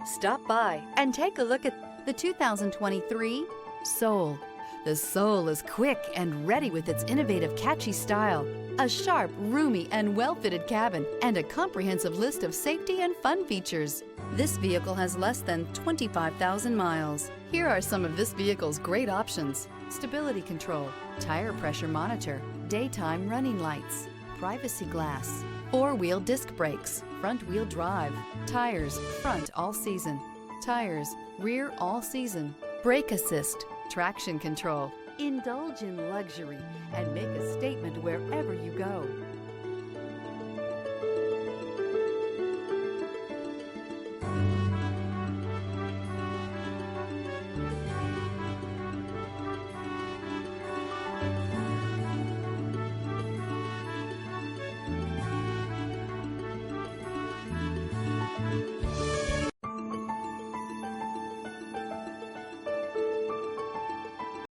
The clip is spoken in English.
Stop by and take a look at the 2023 Soul. The Soul is quick and ready with its innovative, catchy style, a sharp, roomy, and well-fitted cabin, and a comprehensive list of safety and fun features. This vehicle has less than 25,000 miles. Here are some of this vehicle's great options: stability control, tire pressure monitor, daytime running lights, privacy glass, four-wheel disc brakes, front-wheel drive, tires front all season, tires rear all season, brake assist, traction control. Indulge in luxury and make a statement wherever you go.